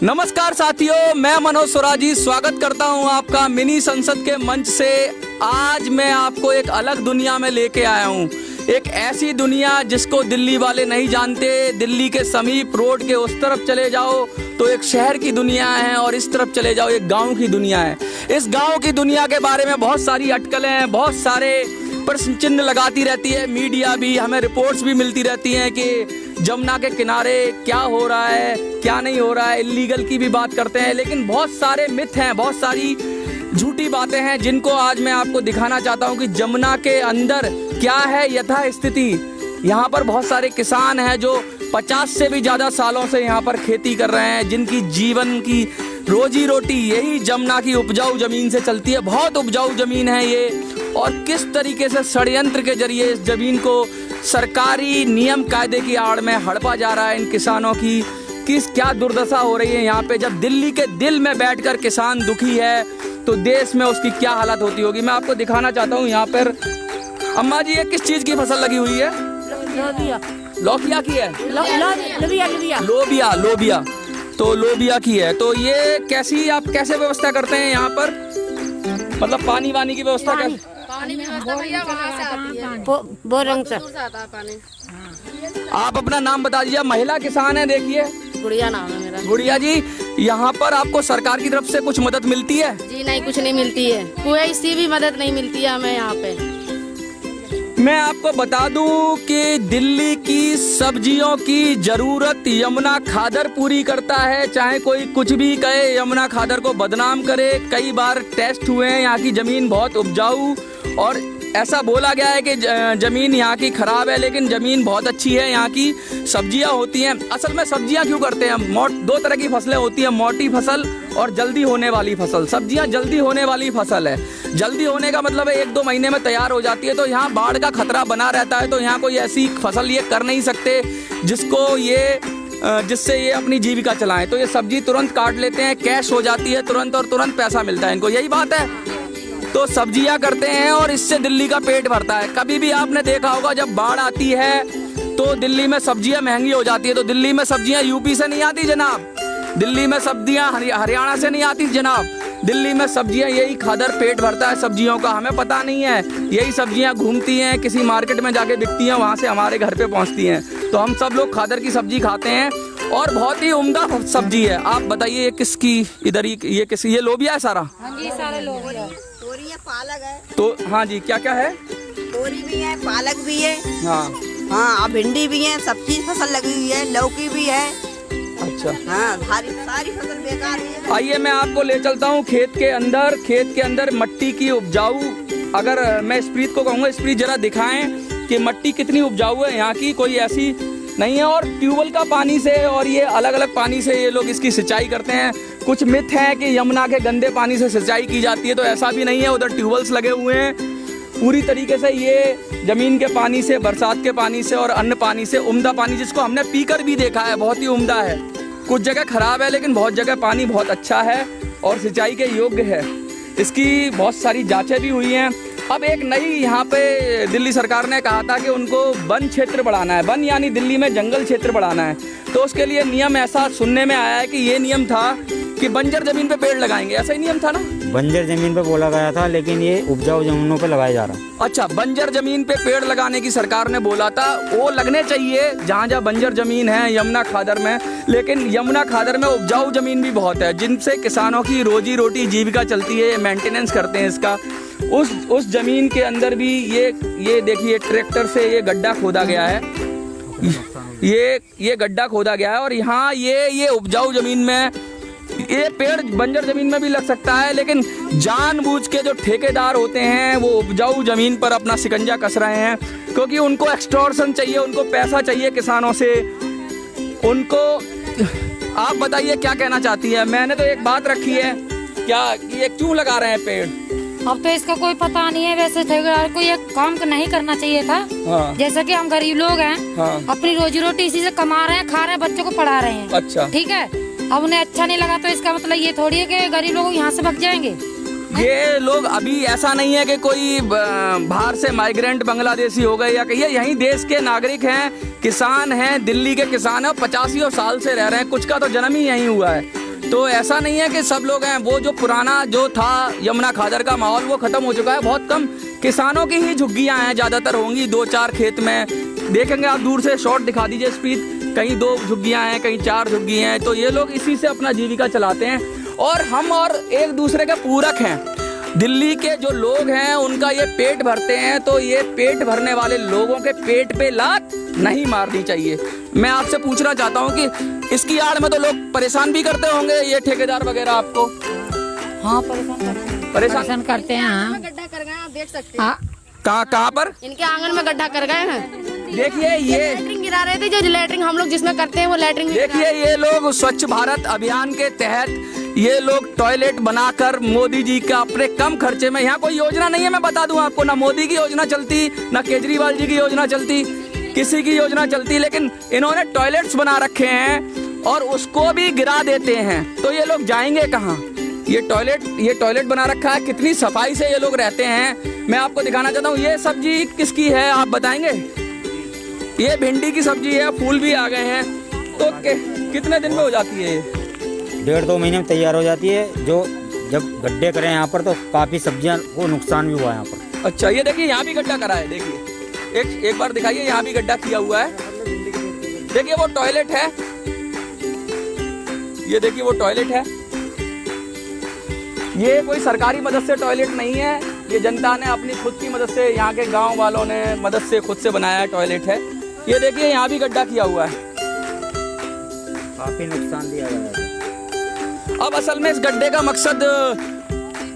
नमस्कार साथियों, मैं मनोज स्वराजी स्वागत करता हूं आपका मिनी संसद के मंच से। आज मैं आपको एक अलग दुनिया में लेके आया हूं, एक ऐसी दुनिया जिसको दिल्ली वाले नहीं जानते। दिल्ली के समीप रोड के उस तरफ चले जाओ तो एक शहर की दुनिया है और इस तरफ चले जाओ एक गांव की दुनिया है। इस गांव की दुनिया के बारे में बहुत सारी अटकलें हैं, बहुत सारे प्रश्न चिन्ह लगाती रहती है मीडिया भी, हमें रिपोर्ट्स भी मिलती रहती हैं कि जमुना के किनारे क्या हो रहा है क्या नहीं हो रहा है। इलीगल की भी बात करते हैं, लेकिन बहुत सारे मिथ हैं, बहुत सारी झूठी बातें हैं जिनको आज मैं आपको दिखाना चाहता हूं कि जमुना के अंदर क्या है यथा स्थिति। यहाँ पर बहुत सारे किसान हैं जो 50 से भी ज़्यादा सालों से यहाँ पर खेती कर रहे हैं, जिनकी जीवन की रोजी रोटी यही जमुना की उपजाऊ ज़मीन से चलती है। बहुत उपजाऊ ज़मीन है ये, और किस तरीके से षड्यंत्र के जरिए इस ज़मीन को सरकारी नियम कायदे की आड़ में हड़पा जा रहा है। इन किसानों की किस क्या दुर्दशा हो रही है यहाँ पे। जब दिल्ली के दिल में बैठकर किसान दुखी है तो देश में उसकी क्या हालत होती होगी, मैं आपको दिखाना चाहता हूँ। यहाँ पर अम्मा जी, ये किस चीज़ की फसल लगी हुई है? लोबिया। लौकिया की है? लोबिया तो लोबिया की है। तो ये कैसी, आप कैसे व्यवस्था करते हैं यहाँ पर, मतलब पानी वानी की व्यवस्था कैसे? पानी भी व्यवस्था भैया वहाँ से आती है, बोरंग से दूर से आता है पानी। आप अपना नाम बता दीजिए। महिला किसान है, देखिए गुड़िया नाम है मेरा। गुड़िया जी, यहाँ पर आपको सरकार की तरफ से कुछ मदद मिलती है? जी नहीं, कुछ नहीं मिलती है, कोई सी भी मदद नहीं मिलती है हमें यहाँ पे। मैं आपको बता दूं कि दिल्ली की सब्जियों की जरूरत यमुना खादर पूरी करता है। चाहे कोई कुछ भी कहे, यमुना खादर को बदनाम करे। कई बार टेस्ट हुए हैं, यहाँ की ज़मीन बहुत उपजाऊ, और ऐसा बोला गया है कि ज़मीन यहाँ की ख़राब है, लेकिन ज़मीन बहुत अच्छी है। यहाँ की सब्जियाँ होती हैं। असल में सब्जियाँ क्यों करते हैं? दो तरह की फसलें होती हैं, मोटी फसल और जल्दी होने वाली फसल। सब्जियाँ जल्दी होने वाली फसल है। जल्दी होने का मतलब है 1-2 महीने में तैयार हो जाती है। तो यहाँ बाढ़ का खतरा बना रहता है, तो यहाँ कोई ऐसी फसल ये कर नहीं सकते जिससे ये अपनी जीविका चलाएं। तो ये सब्जी तुरंत काट लेते हैं, कैश हो जाती है तुरंत, और तुरंत पैसा मिलता है इनको, यही बात है। तो सब्जियां करते हैं और इससे दिल्ली का पेट भरता है। कभी भी आपने देखा होगा जब बाढ़ आती है तो दिल्ली में सब्जियां महंगी हो जाती है। तो दिल्ली में सब्जियां यूपी से नहीं आती जनाब, दिल्ली में सब्जियां हरियाणा से नहीं आती जनाब। दिल्ली में सब्जियां, यही खादर पेट भरता है सब्जियों का, हमें पता नहीं है। यही सब्जियां घूमती हैं, किसी मार्केट में जाके बिकती हैं, वहाँ से हमारे घर पे पहुँचती हैं। तो हम सब लोग खादर की सब्जी खाते हैं और बहुत ही उम्दा सब्जी है। आप बताइए ये किसकी, इधर ही ये किसी, ये लोबिया है सारा? हाँ जी, सारे लोग तोरी है, पालक है। तो हाँ जी, क्या क्या है? तोरी भी है, पालक भी है, हाँ हाँ, भिंडी भी है, सब चीज फसल लगी हुई है, लौकी भी है। अच्छा, हाँ, सारी फसल बेकार है। आइए मैं आपको ले चलता हूँ खेत के अंदर मट्टी की उपजाऊ। अगर मैं स्प्रीत को कहूँगा, स्प्रीत जरा दिखाएं कि मट्टी कितनी उपजाऊ है यहाँ की, कोई ऐसी नहीं है। और ट्यूबवेल का पानी से और ये अलग अलग पानी से ये लोग इसकी सिंचाई करते हैं। कुछ मिथ है कि यमुना के गंदे पानी से सिंचाई की जाती है, तो ऐसा भी नहीं है। उधर ट्यूबवेल्स लगे हुए हैं। पूरी तरीके से ये ज़मीन के पानी से, बरसात के पानी से और अन्य पानी से, उम्दा पानी, जिसको हमने पीकर भी देखा है, बहुत ही उम्दा है। कुछ जगह ख़राब है लेकिन बहुत जगह पानी बहुत अच्छा है और सिंचाई के योग्य है। इसकी बहुत सारी जाँचें भी हुई हैं। अब एक नई यहाँ पे दिल्ली सरकार ने कहा था कि उनको वन क्षेत्र बढ़ाना है, वन यानी दिल्ली में जंगल क्षेत्र बढ़ाना है। तो उसके लिए नियम ऐसा सुनने में आया है कि ये नियम था कि बंजर ज़मीन पे पेड़ लगाएंगे, ऐसा ही नियम था ना? बंजर जमीन पे बोला गया था, लेकिन ये उपजाऊ जमीनों पे लगाया जा रहा। अच्छा, बंजर जमीन पे पेड़ लगाने की सरकार ने बोला था। वो लगने चाहिए जहाँ जहाँ बंजर जमीन है यमुना खादर में, लेकिन यमुना खादर में उपजाऊ जमीन भी बहुत है जिनसे किसानों की रोजी रोटी जीविका चलती है, मेंटेनेंस करते हैं इसका। उस जमीन के अंदर भी ये देखिए ट्रैक्टर से ये गड्ढा खोदा गया है, ये गड्ढा खोदा गया है। और यहाँ ये उपजाऊ जमीन में ये पेड़ बंजर जमीन में भी लग सकता है, लेकिन जानबूझ के जो ठेकेदार होते हैं वो उपजाऊ जमीन पर अपना शिकंजा कस रहे हैं, क्योंकि उनको एक्सटॉर्शन चाहिए, उनको पैसा चाहिए किसानों से उनको। आप बताइए क्या कहना चाहती है? मैंने तो एक बात रखी है, क्या ये क्यों लगा रहे हैं पेड़? अब तो इसका कोई पता नहीं है। वैसे ठेकेदार को ये काम नहीं करना चाहिए था। हाँ। जैसा कि हम गरीब लोग हैं, हाँ। अपनी रोजी रोटी इसी से कमा रहे हैं, खा रहे हैं, बच्चों को पढ़ा रहे हैं। अच्छा, ठीक है। अब उन्हें अच्छा नहीं लगा तो इसका मतलब ये थोड़ी है कि गरीब लोग यहाँ से भाग जाएंगे। ये लोग अभी ऐसा नहीं है कि कोई बाहर से माइग्रेंट बांग्लादेशी हो गए या कहिए, यहीं देश के नागरिक हैं, किसान हैं, दिल्ली के किसान हैं, 85 साल से रह रहे हैं, कुछ का तो जन्म ही यहीं हुआ है। तो ऐसा नहीं है कि सब लोग हैं, वो जो पुराना जो था यमुना खादर का माहौल वो ख़त्म हो चुका है। बहुत कम किसानों की ही झुग्गियाँ हैं, ज़्यादातर होंगी 2-4 खेत में। देखेंगे आप दूर से, शॉट दिखा दीजिए स्पीड, कहीं 2 झुग्गियाँ हैं, कहीं 4 झुग्गी हैं। तो ये लोग इसी से अपना जीविका चलाते हैं और हम और एक दूसरे के पूरक हैं। दिल्ली के जो लोग हैं उनका ये पेट भरते हैं, तो ये पेट भरने वाले लोगों के पेट पे लात नहीं मारनी चाहिए। मैं आपसे पूछना चाहता हूँ कि इसकी आड़ में तो लोग परेशान भी करते होंगे ये ठेकेदार वगैरह आपको। हाँ, परेशान परेशान करते हैं। हाँ। गड्ढा कर गए, आप देख सकते हैं। हाँ। कहाँ पर? इनके आंगन में गड्ढा कर गए हैं। देखिए ये लेटरिंग गिरा रहे थे, जो लेटरिंग हम लोग जिसमें करते हैं वो लेटरिंग। देखिए ये लोग स्वच्छ भारत अभियान के तहत ये लोग टॉयलेट बनाकर मोदी जी का अपने कम खर्चे में, यहाँ कोई योजना नहीं है, मैं बता दूं आपको, ना मोदी की योजना चलती, ना केजरीवाल जी की योजना चलती, किसी की योजना चलती, लेकिन इन्होंने टॉयलेट्स बना रखे हैं और उसको भी गिरा देते हैं। तो ये लोग जाएंगे कहाँ? ये टॉयलेट बना रखा है, कितनी सफाई से ये लोग रहते हैं। मैं आपको दिखाना चाहता हूँ, ये सब्जी किसकी है आप बताएंगे? ये भिंडी की सब्जी है, फूल भी आ गए हैं। तो कितने दिन में हो जाती है ये? 1.5-2 महीने में तैयार हो जाती है। जो जब गड्ढे करें यहाँ पर तो काफ़ी सब्जियाँ को नुकसान भी हुआ है यहाँ पर। अच्छा, ये देखिए यहाँ भी गड्ढा करा है, देखिए एक बार दिखाइए, यहाँ भी गड्ढा किया हुआ है। देखिए वो टॉयलेट है, ये देखिए वो टॉयलेट है। ये कोई सरकारी मदद से टॉयलेट नहीं है, ये जनता ने अपनी खुद की मदद से, यहाँ के गांव वालों ने मदद से खुद से बनाया टॉयलेट है। ये देखिए यहाँ भी गड्ढा किया हुआ है, काफ़ी नुकसान दिया गया है। अब असल में इस गड्ढे का मकसद,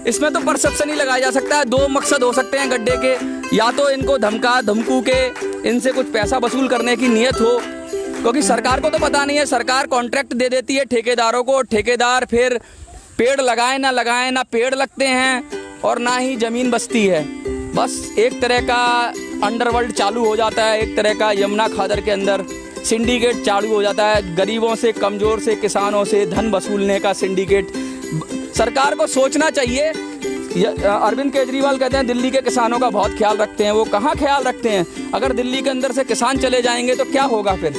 इसमें तो परसेप्शन ही लगाया जा सकता है। 2 मकसद हो सकते हैं गड्ढे के, या तो इनको धमकू के इनसे कुछ पैसा वसूल करने की नीयत हो, क्योंकि सरकार को तो पता नहीं है, सरकार कॉन्ट्रैक्ट दे देती है ठेकेदारों को, ठेकेदार फिर पेड़ लगाए ना पेड़ लगते हैं और ना ही ज़मीन बचती है। बस एक तरह का अंडरवर्ल्ड चालू हो जाता है, एक तरह का यमुना खादर के अंदर सिंडिकेट चालू हो जाता है, गरीबों से, कमज़ोर से, किसानों से धन वसूलने का सिंडिकेट। सरकार को सोचना चाहिए। अरविंद केजरीवाल कहते हैं दिल्ली के किसानों का बहुत ख्याल रखते हैं, वो कहाँ ख्याल रखते हैं? अगर दिल्ली के अंदर से किसान चले जाएंगे तो क्या होगा फिर?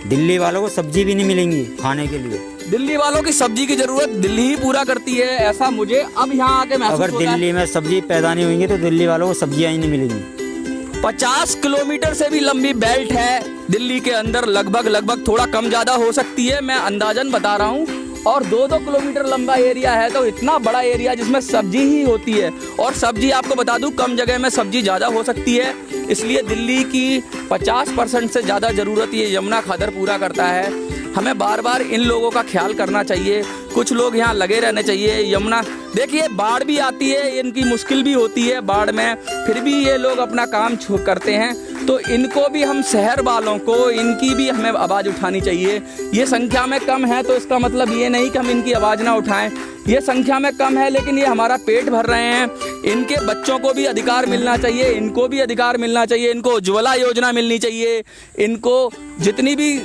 दिल्ली वालों को सब्जी भी नहीं मिलेंगी खाने के लिए। दिल्ली वालों की सब्जी की जरूरत दिल्ली ही पूरा करती है, ऐसा मुझे अब यहाँ आके महसूस अगर होता है। दिल्ली में सब्जी पैदा नहीं होंगी तो दिल्ली वालों को सब्जियाँ ही नहीं मिलेंगी। 50 किलोमीटर से भी लंबी बेल्ट है दिल्ली के अंदर, लगभग थोड़ा कम ज़्यादा हो सकती है, मैं अंदाजन बता रहा हूँ। और 2-2 किलोमीटर लंबा एरिया है, तो इतना बड़ा एरिया जिसमें सब्जी ही होती है। और सब्जी आपको बता दूं, कम जगह में सब्जी ज़्यादा हो सकती है, इसलिए दिल्ली की 50% से ज़्यादा ज़रूरत ये यमुना खादर पूरा करता है। हमें बार बार इन लोगों का ख्याल करना चाहिए, कुछ लोग यहाँ लगे रहने चाहिए। यमुना देखिए बाढ़ भी आती है, इनकी मुश्किल भी होती है बाढ़ में, फिर भी ये लोग अपना काम करते हैं। तो इनको भी, हम शहर वालों को, इनकी भी हमें आवाज़ उठानी चाहिए। ये संख्या में कम है तो इसका मतलब ये नहीं कि हम इनकी आवाज़ ना उठाएं। ये संख्या में कम है लेकिन ये हमारा पेट भर रहे हैं। इनके बच्चों को भी अधिकार मिलना चाहिए, इनको भी अधिकार मिलना चाहिए, इनको उज्ज्वला योजना मिलनी चाहिए, इनको जितनी भी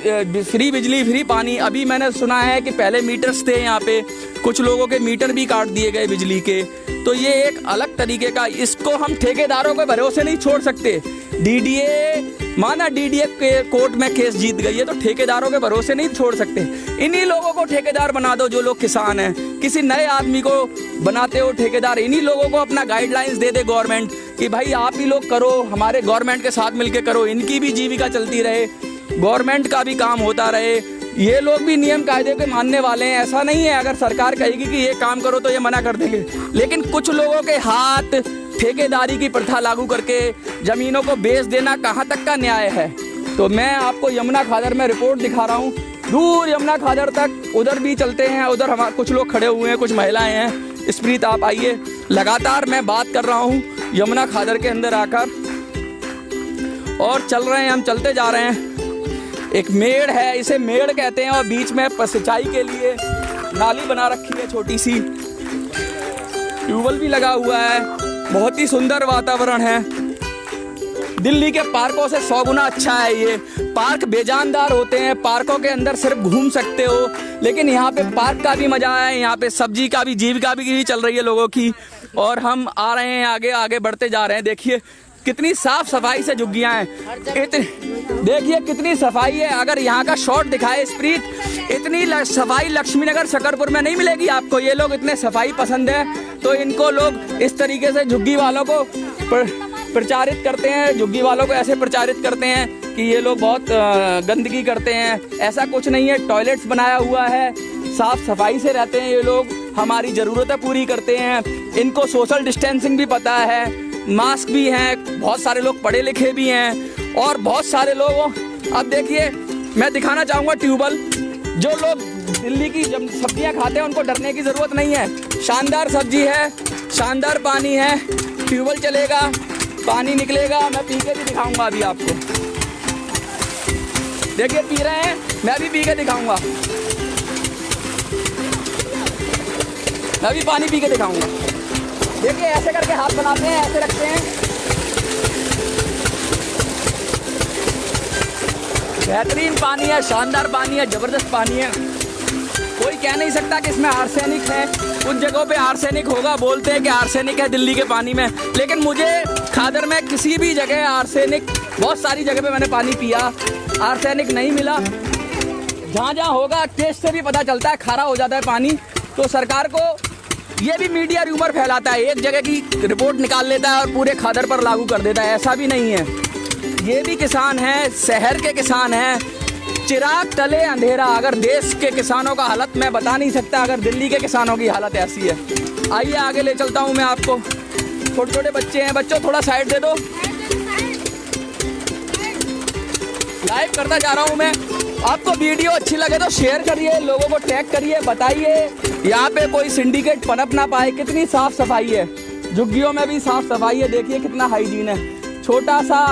फ्री बिजली, फ्री पानी। अभी मैंने सुना है कि पहले मीटर्स थे यहाँ पे, कुछ लोगों के मीटर भी काट दिए गए बिजली के। तो ये एक अलग तरीके का, इसको हम ठेकेदारों के भरोसे नहीं छोड़ सकते। डीडीए माना, डीडीए के कोर्ट में केस जीत गई है तो ठेकेदारों के भरोसे नहीं छोड़ सकते। इन्हीं लोगों को ठेकेदार बना दो जो लोग किसान हैं, किसी नए आदमी को बनाते हो ठेकेदार। इन्हीं लोगों को अपना गाइडलाइंस दे दे गवर्नमेंट कि भाई आप ही लोग करो, हमारे गवर्नमेंट के साथ मिलके करो, इनकी भी जीविका चलती रहे, गवर्नमेंट का भी काम होता रहे। ये लोग भी नियम कायदे के मानने वाले हैं, ऐसा नहीं है अगर सरकार कहेगी कि ये काम करो तो ये मना कर देंगे। लेकिन कुछ लोगों के हाथ ठेकेदारी की प्रथा लागू करके ज़मीनों को बेच देना कहाँ तक का न्याय है? तो मैं आपको यमुना खादर में रिपोर्ट दिखा रहा हूँ, दूर यमुना खादर तक, उधर भी चलते हैं, उधर हमारे कुछ लोग खड़े हुए हैं, कुछ महिलाएं हैं। स्प्रीत आप आइए, लगातार मैं बात कर रहा हूँ यमुना खादर के अंदर आकर, और चल रहे हैं, हम चलते जा रहे हैं। एक मेड़ है, इसे मेड़ कहते हैं, और बीच में सिंचाई के लिए नाली बना रखी है, छोटी सी ट्यूबवेल भी लगा हुआ है। बहुत ही सुंदर वातावरण है, दिल्ली के पार्कों से 100 गुना अच्छा है। ये पार्क बेजानदार होते हैं, पार्कों के अंदर सिर्फ घूम सकते हो, लेकिन यहाँ पे पार्क का भी मजा है, यहाँ पे सब्जी का भी, जीविका भी चल रही है लोगों की। और हम आ रहे हैं आगे, आगे बढ़ते जा रहे हैं। देखिए कितनी साफ सफाई से झुग्गियां हैं। देखिए कितनी सफाई है। अगर यहाँ का शॉट दिखाए स्प्रीत, इतनी सफाई लक्ष्मी नगर शकरपुर में नहीं मिलेगी आपको। ये लोग इतने सफाई पसंद है तो इनको लोग इस तरीके से झुग्गी वालों को प्रचारित करते हैं, झुग्गी वालों को ऐसे प्रचारित करते हैं कि ये लोग बहुत गंदगी करते हैं। ऐसा कुछ नहीं है, टॉयलेट्स बनाया हुआ है, साफ सफाई से रहते हैं ये लोग, हमारी ज़रूरतें पूरी करते हैं। इनको सोशल डिस्टेंसिंग भी पता है, मास्क भी हैं, बहुत सारे लोग पढ़े लिखे भी हैं और बहुत सारे लोग। अब देखिए मैं दिखाना चाहूँगा ट्यूबवेल। जो लोग दिल्ली की जब सब्जियाँ खाते हैं उनको डरने की ज़रूरत नहीं है। शानदार सब्जी है, शानदार पानी है, ट्यूबवेल चलेगा, पानी निकलेगा। मैं पी के भी दिखाऊँगा अभी आपको। देखिए पी रहे हैं, मैं भी पी के दिखाऊँगा। मैं भी पानी पी के दिखाऊँगा। देखिए ऐसे करके हाथ बनाते हैं, ऐसे रखते हैं। बेहतरीन पानी है, शानदार पानी है, ज़बरदस्त पानी है। कोई कह नहीं सकता कि इसमें आर्सेनिक है। कुछ जगहों पे आर्सेनिक होगा, बोलते हैं कि आर्सेनिक है दिल्ली के पानी में, लेकिन मुझे खादर में किसी भी जगह आर्सेनिक, बहुत सारी जगह पे मैंने पानी पिया, आर्सेनिक नहीं मिला। जहाँ जहाँ होगा टेस्ट से भी पता चलता है, खारा हो जाता है पानी। तो सरकार को ये भी मीडिया रूमर फैलाता है, एक जगह की रिपोर्ट निकाल लेता है और पूरे खादर पर लागू कर देता है। ऐसा भी नहीं है। ये भी किसान हैं, शहर के किसान हैं, चिराग तले अंधेरा। अगर देश के किसानों का हालत मैं बता नहीं सकता, अगर दिल्ली के किसानों की हालत ऐसी है। आइए आगे ले चलता हूँ मैं आपको। छोटे छोटे बच्चे हैं, बच्चों थोड़ा साइड दे दो। लाइव करता जा रहा हूँ मैं। आपको वीडियो अच्छी लगे तो शेयर करिए, लोगों को टैग करिए, बताइए यहाँ पे कोई सिंडिकेट पनप ना पाए। कितनी साफ सफाई है, झुग्गियों में भी साफ सफाई है। देखिए कितना हाइजीन है। छोटा सा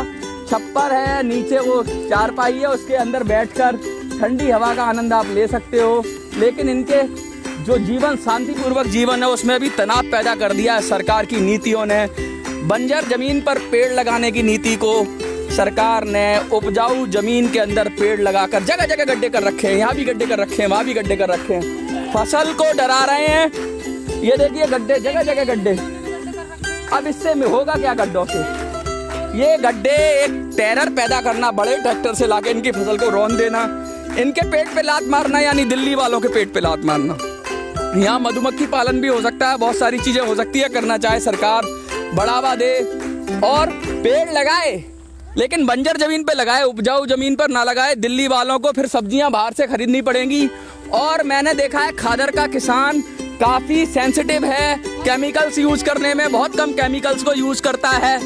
छप्पर है, नीचे वो चारपाई है, उसके अंदर बैठकर ठंडी हवा का आनंद आप ले सकते हो। लेकिन इनके जो जीवन, शांतिपूर्वक जीवन है, उसमें भी तनाव पैदा कर दिया है सरकार की नीतियों ने। बंजर जमीन पर पेड़ लगाने की नीति को सरकार ने उपजाऊ जमीन के अंदर पेड़ लगाकर जगह जगह गड्ढे कर रखे हैं। यहाँ भी गड्ढे कर रखे हैं, वहाँ भी गड्ढे कर रखे हैं। फसल को डरा रहे हैं। ये देखिए गड्ढे, जगह जगह गड्ढे। अब इससे होगा क्या गड्ढों से? ये गड्ढे एक टेरर पैदा करना, बड़े ट्रैक्टर से लाके इनकी फसल को रौंद देना, इनके पेट पे लात मारना, यानी दिल्ली वालों के पेट पे लात मारना। यहाँ मधुमक्खी पालन भी हो सकता है, बहुत सारी चीजें हो सकती है। करना चाहे सरकार, बढ़ावा दे और पेड़ लगाए, लेकिन बंजर जमीन पे लगाए, उपजाऊ जमीन पर ना लगाए। दिल्ली वालों को फिर सब्जियां बाहर से खरीदनी पड़ेंगी। और मैंने देखा है खादर का किसान काफ़ी सेंसिटिव है केमिकल्स यूज करने में, बहुत कम केमिकल्स को यूज करता है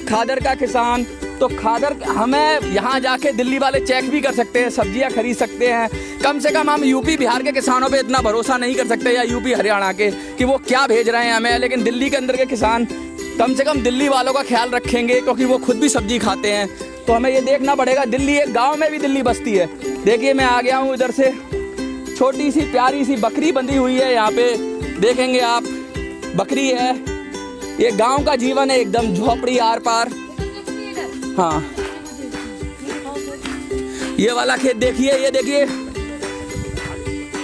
खादर का किसान। तो खादर, हमें यहाँ जाके दिल्ली वाले चेक भी कर सकते हैं, सब्जियां खरीद सकते हैं। कम से कम हम यूपी बिहार के किसानों पे इतना भरोसा नहीं कर सकते, या यूपी हरियाणा के, कि वो क्या भेज रहे हैं हमें। लेकिन दिल्ली के अंदर के किसान कम से कम दिल्ली वालों का ख्याल रखेंगे, क्योंकि वो खुद भी सब्जी खाते हैं। तो हमें ये देखना पड़ेगा। दिल्ली, एक गांव में भी दिल्ली बसती है। देखिए मैं आ गया हूँ इधर से, छोटी सी प्यारी सी बकरी बंधी हुई है यहाँ पे, देखेंगे आप, बकरी है। ये गांव का जीवन है, एकदम झोपड़ी आर पार। हाँ, ये वाला खेत देखिए, ये देखिए,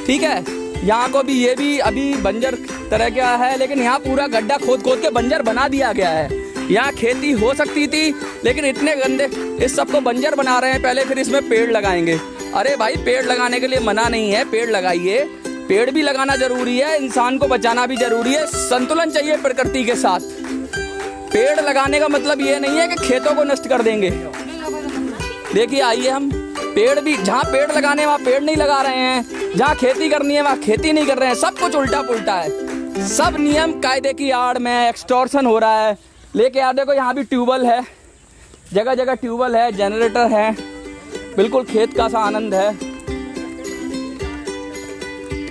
ठीक है। यहाँ को भी, ये भी अभी बंजर तरह का है, लेकिन यहाँ पूरा गड्ढा खोद खोद के बंजर बना दिया गया है। यहाँ खेती हो सकती थी, लेकिन इतने गंदे, इस सबको बंजर बना रहे हैं पहले, फिर इसमें पेड़ लगाएंगे। अरे भाई, पेड़ लगाने के लिए मना नहीं है, पेड़ लगाइए। पेड़ भी लगाना जरूरी है, इंसान को बचाना भी जरूरी है। संतुलन चाहिए प्रकृति के साथ। पेड़ लगाने का मतलब ये नहीं है कि खेतों को नष्ट कर देंगे। देखिए आइए, हम पेड़ भी, जहाँ पेड़ लगाने वहाँ पेड़ नहीं लगा रहे हैं, जहाँ खेती करनी है वहाँ खेती नहीं कर रहे हैं। सब कुछ उल्टा पुल्टा है। सब नियम कायदे की आड़ में एक्सटॉर्शन हो रहा है। लेके आ देखो, यहाँ भी ट्यूबवेल है, जगह जगह ट्यूबवेल है, जनरेटर है, बिल्कुल खेत का सा आनंद है।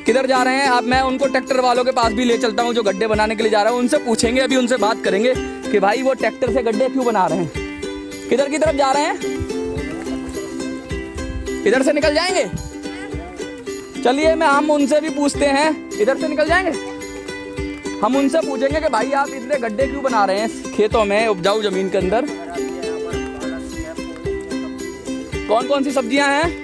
किधर जा रहे हैं आप? मैं उनको ट्रैक्टर वालों के पास भी ले चलता हूँ जो गड्ढे बनाने के लिए जा रहे हैं। उनसे पूछेंगे, अभी उनसे बात करेंगे कि भाई वो ट्रैक्टर से गड्ढे क्यों बना रहे हैं। किधर की तरफ जा रहे हैं? इधर से निकल जाएंगे? चलिए मैं, हम उनसे भी पूछते हैं। इधर से निकल जाएंगे? हम उनसे पूछेंगे कि भाई आप इतने गड्ढे क्यों बना रहे हैं खेतों में, उपजाऊ जमीन के अंदर? कौन कौन सी सब्जियां हैं?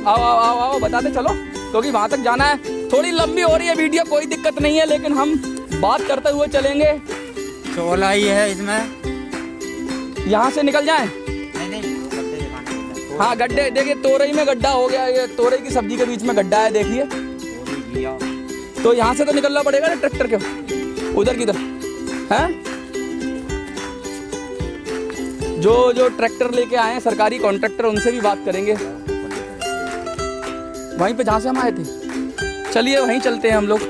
आओ आओ आओ आओ, बताते चलो, क्योंकि वहां तक जाना है। थोड़ी लंबी हो रही है वीडियो, कोई दिक्कत नहीं है, लेकिन हम बात करते हुए चलेंगे। चौलाई है इसमें। यहाँ से निकल जाए। नहीं हाँ गड्ढे देखिए, तोरई में गड्ढा हो गया, ये तोरई की सब्जी के बीच में गड्ढा है देखिए। तो यहाँ से तो निकलना पड़ेगा ना ट्रैक्टर के उधर की तरफ है। जो ट्रैक्टर लेके आए हैं सरकारी कॉन्ट्रैक्टर, उनसे भी बात करेंगे वहीं पे जहाँ से हम आए थे। चलिए वहीं चलते हैं हम लोग।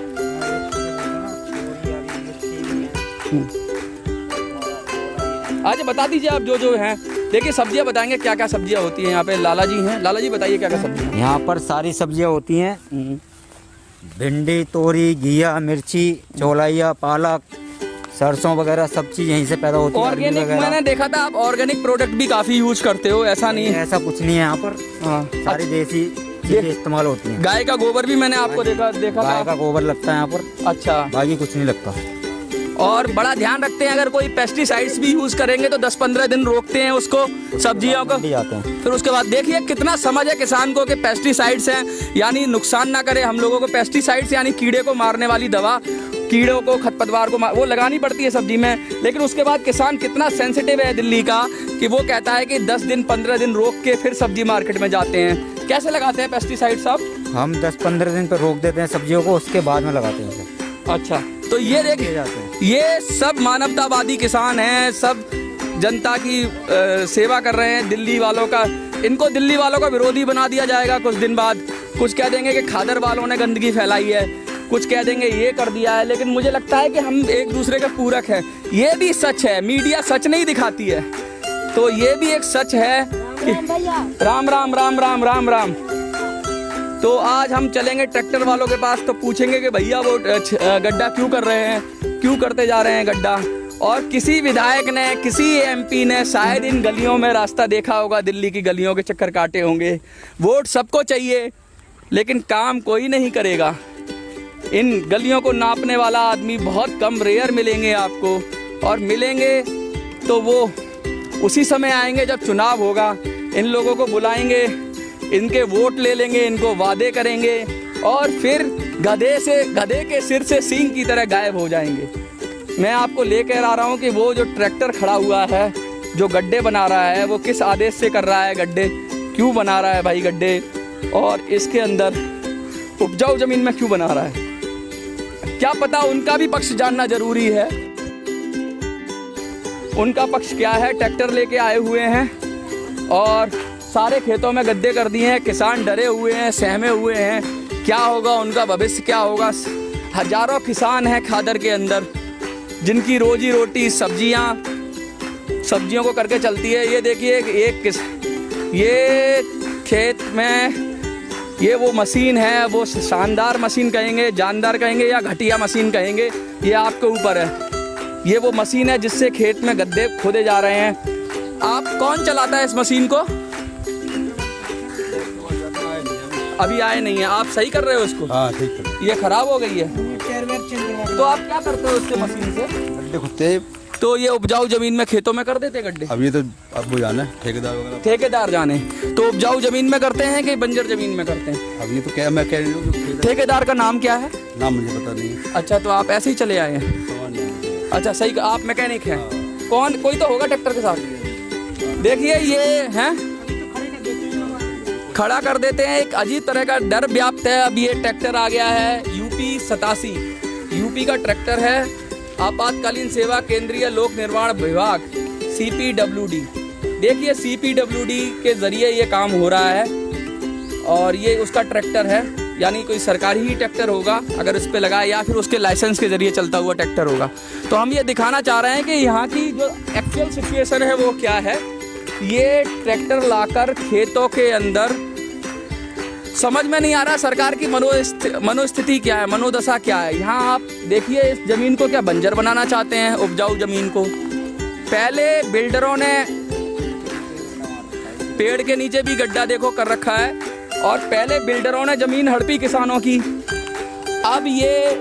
आज बता दीजिए आप जो हैं। देखिए सब्जियां बताएंगे क्या क्या सब्जियां होती हैं यहाँ पे। लाला जी हैं, लाला जी बताइए क्या क्या सब्जियां। यहाँ पर सारी सब्जियाँ होती हैं। भिंडी, तोरी, घिया, मिर्ची, चौलाइया, पालक, सरसों वगैरह सब चीज़ यहीं से पैदा होती है। ऑर्गेनिक मैंने देखा था, आप ऑर्गेनिक प्रोडक्ट भी काफ़ी यूज करते हो, ऐसा नहीं है? ऐसा कुछ नहीं है यहाँ पर। हाँ सारी देसी चीजें इस्तेमाल होती हैं। गाय का गोबर भी मैंने आपको देखा गाय का गोबर लगता है यहाँ पर। अच्छा, बाकी कुछ नहीं लगता। और बड़ा ध्यान रखते हैं, अगर कोई पेस्टिसाइड्स भी यूज करेंगे तो 10-15 दिन रोकते हैं उसको, सब्जियों को। फिर उसके बाद देखिए कितना समझ है किसान को कि पेस्टिसाइड्स हैं यानी नुकसान ना करे हम लोगों को। पेस्टिसाइड्स यानी कीड़े को मारने वाली दवा, कीड़ों को, खरपतवार को वो लगानी पड़ती है सब्जी में। लेकिन उसके बाद किसान कितना सेंसिटिव है दिल्ली का कि वो कहता है कि 10 दिन 15 दिन रोक के फिर सब्जी मार्केट में जाते हैं। कैसे लगाते हैं पेस्टिसाइड्स आप? हम 10-15 दिन पर रोक देते हैं सब्जियों को, उसके बाद में लगाते हैं सर। अच्छा, तो ये देखिए ये सब मानवतावादी किसान हैं, सब जनता की सेवा कर रहे हैं। दिल्ली वालों का, इनको दिल्ली वालों का विरोधी बना दिया जाएगा कुछ दिन बाद। कुछ कह देंगे कि खादर वालों ने गंदगी फैलाई है, कुछ कह देंगे ये कर दिया है। लेकिन मुझे लगता है कि हम एक दूसरे के पूरक हैं। ये भी सच है, मीडिया सच नहीं दिखाती है, तो ये भी एक सच है कि राम राम राम राम राम राम। तो आज हम चलेंगे ट्रैक्टर वालों के पास, तो पूछेंगे कि भैया वो गड्ढा क्यों कर रहे हैं, क्यों करते जा रहे हैं गड्ढा। और किसी विधायक ने, किसी एमपी ने शायद इन गलियों में रास्ता देखा होगा, दिल्ली की गलियों के चक्कर काटे होंगे। वोट सबको चाहिए लेकिन काम कोई नहीं करेगा। इन गलियों को नापने वाला आदमी बहुत कम, रेयर मिलेंगे आपको, और मिलेंगे तो वो उसी समय आएंगे जब चुनाव होगा। इन लोगों को बुलाएंगे, इनके वोट ले लेंगे, इनको वादे करेंगे और फिर गधे के सिर से सींग की तरह गायब हो जाएंगे। मैं आपको लेकर आ रहा हूँ कि वो जो ट्रैक्टर खड़ा हुआ है, जो गड्ढे बना रहा है, वो किस आदेश से कर रहा है गड्ढे, क्यों बना रहा है भाई गड्ढे, और इसके अंदर उपजाऊ ज़मीन में क्यों बना रहा है। क्या पता, उनका भी पक्ष जानना जरूरी है। उनका पक्ष क्या है। ट्रैक्टर लेके आए हुए हैं और सारे खेतों में गड्ढे कर दिए हैं। किसान डरे हुए हैं, सहमे हुए हैं, क्या होगा उनका भविष्य, क्या होगा। हजारों किसान हैं खादर के अंदर जिनकी रोजी रोटी सब्जियों को करके चलती है। ये देखिए ये खेत में ये वो मशीन है, वो शानदार मशीन कहेंगे, जानदार कहेंगे या घटिया मशीन कहेंगे, ये आपके ऊपर है। ये वो मशीन है जिससे खेत में गड्ढे खोदे जा रहे हैं। आप कौन चलाता है इस मशीन को? अभी आए नहीं है। आप सही कर रहे हो इसको? हाँ ठीक है। ये खराब हो गई है, तो आप क्या करते हो इसके मशीन से? गड्ढे खुदते। तो ये उपजाऊ जमीन में, खेतों में कर देते गड्ढे? अब ये तो अब वो जाना है ठेकेदार वगैरह। ठेकेदार जाने। तो उपजाऊ जमीन में करते हैं कि बंजर जमीन में करते हैं? अब ये तो क्या मैं कह रही हूँ। ठेकेदार का नाम क्या है? नाम मुझे पता नहीं है। अच्छा, तो आप ऐसे ही चले आए हैं? अच्छा सही, आप मैकेनिक हैं। कौन, कोई तो होगा ट्रैक्टर के साथ। देखिए ये हैं, खड़ा कर देते हैं। एक अजीब तरह का डर व्याप्त है। अब ये ट्रैक्टर आ गया है यूपी 87, यूपी का ट्रैक्टर है। आपातकालीन सेवा केंद्रीय लोक निर्माण विभाग CPWD। देखिए CPWD के ज़रिए ये काम हो रहा है और ये उसका ट्रैक्टर है, यानी कोई सरकारी ही ट्रैक्टर होगा अगर उस पर लगा, या फिर उसके लाइसेंस के ज़रिए चलता हुआ ट्रैक्टर होगा। तो हम ये दिखाना चाह रहे हैं कि यहाँ की जो एक्चुअल सिचुएशन है वो क्या है। ये ट्रैक्टर लाकर खेतों के अंदर, समझ में नहीं आ रहा सरकार की मनोस्थिति क्या है, मनोदशा क्या है। यहाँ आप देखिए इस ज़मीन को क्या बंजर बनाना चाहते हैं, उपजाऊ ज़मीन को। पहले बिल्डरों ने पेड़ के नीचे भी गड्ढा देखो कर रखा है, और पहले बिल्डरों ने ज़मीन हड़पी किसानों की। अब ये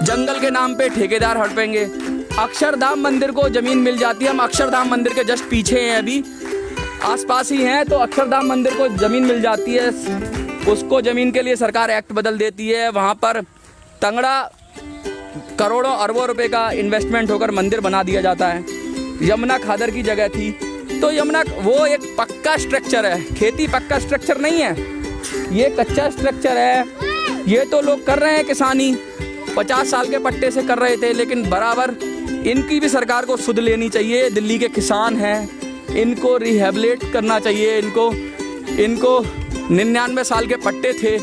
जंगल के नाम पे ठेकेदार हड़पेंगे। अक्षरधाम मंदिर को ज़मीन मिल जाती है। हम अक्षरधाम मंदिर के जस्ट पीछे हैं, अभी आसपास ही हैं। तो अक्षरधाम मंदिर को ज़मीन मिल जाती है, उसको ज़मीन के लिए सरकार एक्ट बदल देती है। वहाँ पर तंगड़ा करोड़ों अरबों रुपए का इन्वेस्टमेंट होकर मंदिर बना दिया जाता है। यमुना खादर की जगह थी, तो यमुना वो एक पक्का स्ट्रक्चर है, खेती पक्का स्ट्रक्चर नहीं है, ये कच्चा स्ट्रक्चर है। ये तो लोग कर रहे हैं किसानी, 50 साल के पट्टे से कर रहे थे, लेकिन बराबर इनकी भी सरकार को सुध लेनी चाहिए। दिल्ली के किसान हैं, इनको रिहेबिलिट करना चाहिए, इनको 99 साल के पट्टे थे,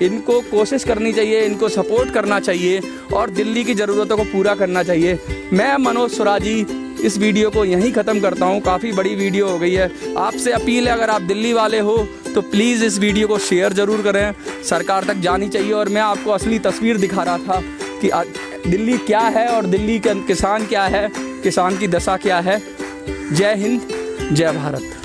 इनको कोशिश करनी चाहिए, इनको सपोर्ट करना चाहिए और दिल्ली की ज़रूरतों को पूरा करना चाहिए। मैं मनोज सुराजी इस वीडियो को यहीं ख़त्म करता हूँ, काफ़ी बड़ी वीडियो हो गई है। आपसे अपील है, अगर आप दिल्ली वाले हो तो प्लीज़ इस वीडियो को शेयर ज़रूर करें, सरकार तक जानी चाहिए। और मैं आपको असली तस्वीर दिखा रहा था कि दिल्ली क्या है और दिल्ली का किसान क्या है, किसान की दशा क्या है। जय हिंद, जय भारत।